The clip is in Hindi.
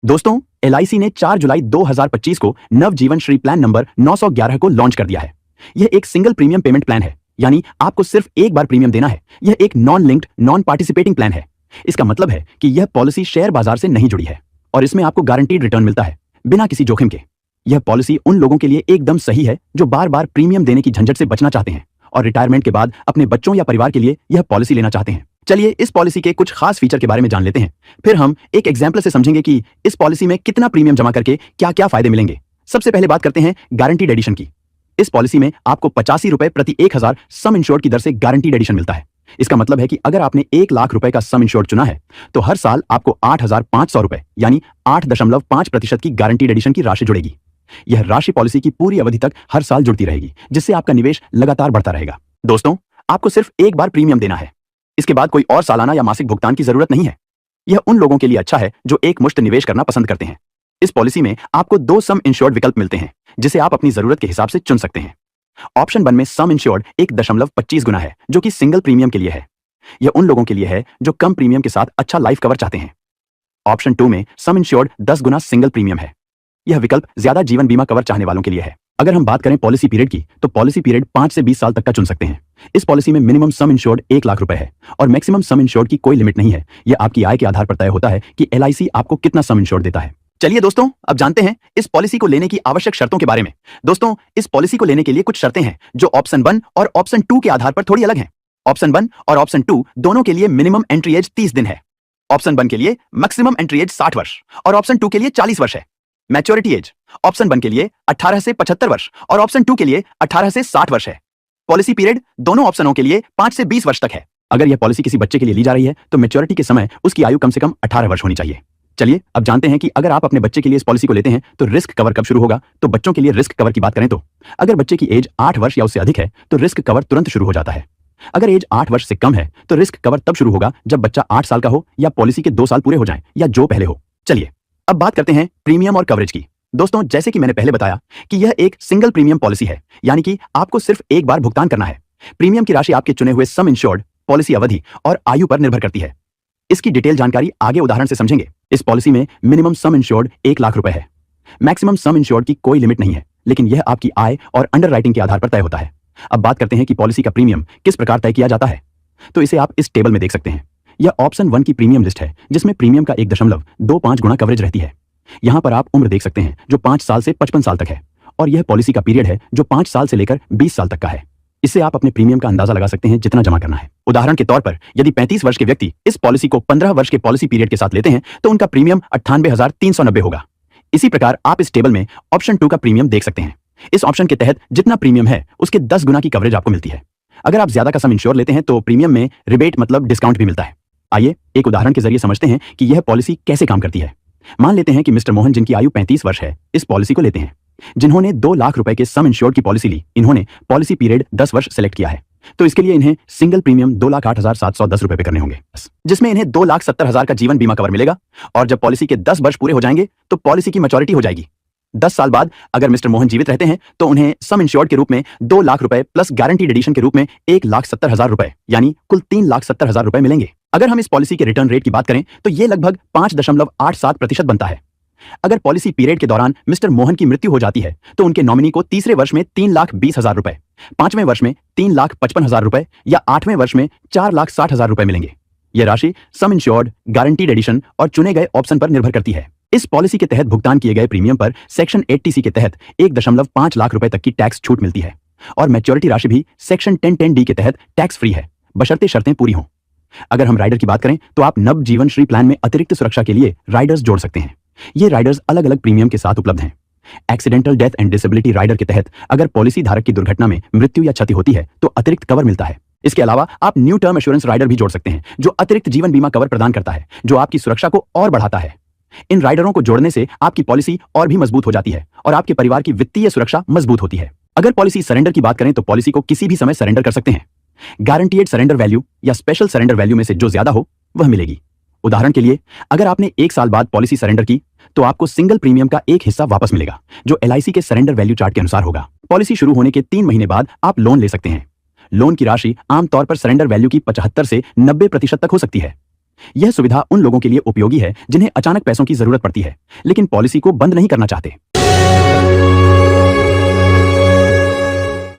दोस्तों, एलआईसी ने 4 जुलाई 2025 को नवजीवन श्री प्लान नंबर 911 को लॉन्च कर दिया है। यह एक सिंगल प्रीमियम पेमेंट प्लान है, यानी आपको सिर्फ एक बार प्रीमियम देना है। यह एक non linked non participating plan है। इसका मतलब है कि यह पॉलिसी शेयर बाजार से नहीं जुड़ी है और इसमें आपको गारंटीड रिटर्न मिलता है बिना किसी जोखिम के। यह पॉलिसी उन लोगों के लिए एकदम सही है जो बार बार प्रीमियम देने की झंझट से बचना चाहते हैं और रिटायरमेंट के बाद अपने बच्चों या परिवार के लिए यह पॉलिसी लेना चाहते हैं। चलिए इस पॉलिसी के कुछ खास फीचर के बारे में जान लेते हैं। फिर हम एक एग्जाम्पल से समझेंगे कि इस पॉलिसी में कितना प्रीमियम जमा करके क्या क्या फायदे मिलेंगे। सबसे पहले बात करते हैं गारंटीड एडिशन की। इस पॉलिसी में आपको 85 रुपए प्रति 1000 सम इंश्योर्ड की दर से गारंटीड एडिशन मिलता है। इसका मतलब है कि अगर आपने 1 लाख रुपए का सम इंश्योर्ड चुना है तो हर साल आपको 8500 रुपए यानी 8.5% की गारंटीड एडिशन की राशि जुड़ेगी। यह राशि पॉलिसी की पूरी अवधि तक हर साल जुड़ती रहेगी, जिससे आपका निवेश लगातार बढ़ता रहेगा। दोस्तों, आपको सिर्फ एक बार प्रीमियम देना है। इसके बाद कोई और सालाना या मासिक भुगतान की जरूरत नहीं है। यह उन लोगों के लिए अच्छा है जो एक मुश्त निवेश करना पसंद करते हैं। इस पॉलिसी में आपको 2 सम इंश्योर्ड विकल्प मिलते हैं, जिसे आप अपनी जरूरत के हिसाब से चुन सकते हैं। ऑप्शन 1 में सम इंश्योर्ड 1.25 गुना है, जो कि सिंगल प्रीमियम के लिए है। यह उन लोगों के लिए है जो कम प्रीमियम के साथ अच्छा लाइफ कवर चाहते हैं। ऑप्शन 2 में सम इंश्योर्ड 10 गुना सिंगल प्रीमियम है। यह विकल्प ज्यादा जीवन बीमा कवर चाहने वालों के लिए है। अगर हम बात करें पॉलिसी पीरियड की, तो पॉलिसी पीरियड 5 से 20 साल तक का चुन सकते हैं। इस पॉलिसी में मिनिमम सम इंश्योर्ड 1 लाख रुपए है और मैक्सिमम सम इंश्योर्ड की कोई लिमिट नहीं है। यह आपकी आय के आधार पर तय होता है कि एलआईसी आपको कितना सम इंश्योर्ड देता है। चलिए दोस्तों, अब जानते हैं इस पॉलिसी को लेने की आवश्यक शर्तों के बारे में। दोस्तों, इस पॉलिसी को लेने के लिए कुछ शर्तें हैं जो ऑप्शन 1 और ऑप्शन 2 के आधार पर थोड़ी अलग हैं। ऑप्शन 1 और ऑप्शन 2 दोनों के लिए मिनिमम एंट्री एज 30 दिन है। ऑप्शन 1 के लिए मैक्सिमम एंट्री एज 60 वर्ष और ऑप्शन 2 के लिए 40 वर्ष है। मैच्योरिटी एज ऑप्शन 1 के लिए 18 से 75 वर्ष और ऑप्शन 2 के लिए 18 से 60 वर्ष है। पॉलिसी पीरियड दोनों ऑप्शनों के लिए 5 से 20 वर्ष तक है। अगर यह पॉलिसी किसी बच्चे के लिए ली जा रही है तो मैच्योरिटी के समय उसकी आयु कम से कम 18 वर्ष होनी चाहिए। चलिए अब जानते हैं कि अगर आप अपने बच्चे के लिए इस पॉलिसी को लेते हैं तो रिस्क कवर कब शुरू होगा। तो बच्चों के लिए रिस्क कवर की बात करें तो अगर बच्चे की एज 8 वर्ष या उससे अधिक है तो रिस्क कवर तुरंत शुरू हो जाता है। अगर एज 8 वर्ष से कम है तो रिस्क कवर तब शुरू होगा जब बच्चा 8 साल का हो या पॉलिसी के 2 साल पूरे हो जाएं या जो पहले हो। चलिए अब बात करते हैं प्रीमियम और कवरेज की। दोस्तों, जैसे कि मैंने पहले बताया कि यह एक सिंगल प्रीमियम पॉलिसी है, यानी कि आपको सिर्फ एक बार भुगतान करना है। प्रीमियम की राशि आपके चुने हुए सम इंश्योर्ड, पॉलिसी अवधि और आयु पर निर्भर करती है। इसकी डिटेल जानकारी आगे उदाहरण से समझेंगे। इस पॉलिसी में मिनिमम सम इंश्योर्ड 1 लाख रुपए है। मैक्सिमम सम इंश्योर्ड की कोई लिमिट नहीं है, लेकिन यह आपकी आय और अंडरराइटिंग के आधार पर तय होता है। अब बात करते हैं कि पॉलिसी का प्रीमियम किस प्रकार तय किया जाता है। तो इसे आप इस टेबल में देख सकते हैं। यह ऑप्शन 1 की प्रीमियम लिस्ट है, जिसमें प्रीमियम का 1.25 गुना कवरेज रहती है। यहां पर आप उम्र देख सकते हैं जो 5 साल से 55 साल तक है और यह पॉलिसी का पीरियड है जो 5 साल से लेकर 20 साल तक का है। इससे आप अपने प्रीमियम का अंदाजा लगा सकते हैं जितना जमा करना है। उदाहरण के तौर पर यदि 35 वर्ष के व्यक्ति इस पॉलिसी को 15 वर्ष के पॉलिसी पीरियड के साथ लेते हैं तो उनका प्रीमियम 98,390 होगा। इसी प्रकार आप इस टेबल में ऑप्शन 2 का प्रीमियम देख सकते हैं। इस ऑप्शन के तहत जितना प्रीमियम है उसके 10 गुना की कवरेज आपको मिलती है। अगर आप ज्यादा का सम इंश्योर लेते हैं तो प्रीमियम में रिबेट मतलब डिस्काउंट भी मिलता है। आइए एक उदाहरण के जरिए समझते हैं कि यह पॉलिसी कैसे काम करती है। मान लेते हैं कि मिस्टर मोहन, जिनकी आयु 35 वर्ष है, इस पॉलिसी को लेते हैं। जिन्होंने 2 लाख रुपए के सम इंश्योर्ड की पॉलिसी ली, इन्होंने पॉलिसी पीरियड 10 वर्ष सेलेक्ट किया है। तो इसके लिए इन्हें सिंगल प्रीमियम 2,08,710 रुपए पे करने होंगे, जिसमें इन्हें 2,70,000 का जीवन बीमा कवर मिलेगा। और जब पॉलिसी के 10 वर्ष पूरे हो जाएंगे तो पॉलिसी की मैच्योरिटी हो जाएगी। 10 साल बाद अगर मिस्टर मोहन जीवित रहते हैं तो उन्हें सम इंश्योर्ड के रूप में 2 लाख रुपए प्लस गारंटीड एडिशन के रूप में 1,70,000 रुपए यानी कुल 3,70,000 रुपए मिलेंगे। अगर हम इस पॉलिसी के रिटर्न रेट की बात करें तो यह लगभग 5.87% बनता है। अगर पॉलिसी पीरियड के दौरान मिस्टर मोहन की मृत्यु हो जाती है तो उनके नॉमिनी को तीसरे वर्ष में 3,20,000 रुपए, 5वें वर्ष में 3,55,000 रुपए या 8वें वर्ष में 4,60,000 रुपए मिलेंगे। यह राशि सम इंश्योर्ड, गारंटीड एडिशन और चुने गए ऑप्शन पर निर्भर करती है। इस पॉलिसी के तहत भुगतान किए गए प्रीमियम पर सेक्शन 80C के तहत 1.5 लाख रुपए तक की टैक्स छूट मिलती है और मैच्योरिटी राशि भी सेक्शन 1010D के तहत टैक्स फ्री है, बशर्ते शर्तें पूरी हों। अगर हम राइडर की बात करें तो आप नवजीवन श्री प्लान में अतिरिक्त सुरक्षा के लिए राइडर्स जोड़ सकते हैं। ये राइडर्स अलग अलग प्रीमियम के साथ उपलब्ध हैं। Accidental death and disability rider के तहत अगर पॉलिसी धारक की दुर्घटना में मृत्यु या क्षति होती है तो अतिरिक्त कवर मिलता है। इसके अलावा आप न्यू टर्म एश्योरेंस राइडर भी जोड़ सकते हैं, जो अतिरिक्त जीवन बीमा कवर प्रदान करता है, जो आपकी सुरक्षा को और बढ़ाता है। इन राइडरों को जोड़ने से आपकी पॉलिसी और भी मजबूत हो जाती है और आपके परिवार की वित्तीय सुरक्षा मजबूत होती है। अगर पॉलिसी सरेंडर की बात करें तो पॉलिसी को किसी भी समय सरेंडर कर सकते हैं। गारंटीड सरेंडर वैल्यू या स्पेशल सरेंडर वैल्यू में से जो ज्यादा हो वह मिलेगी। उदाहरण के लिए अगर आपने 1 साल बाद पॉलिसी सरेंडर की तो आपको सिंगल प्रीमियम का एक हिस्सा वापस मिलेगा, जो एलआईसी के सरेंडर वैल्यू चार्ट के अनुसार होगा। पॉलिसी शुरू होने के 3 महीने बाद आप लोन ले सकते हैं। लोन की राशि आमतौर पर सरेंडर वैल्यू की 75 से 90% तक हो सकती है। यह सुविधा उन लोगों के लिए उपयोगी है जिन्हें अचानक पैसों की जरूरत पड़ती है लेकिन पॉलिसी को बंद नहीं करना चाहते।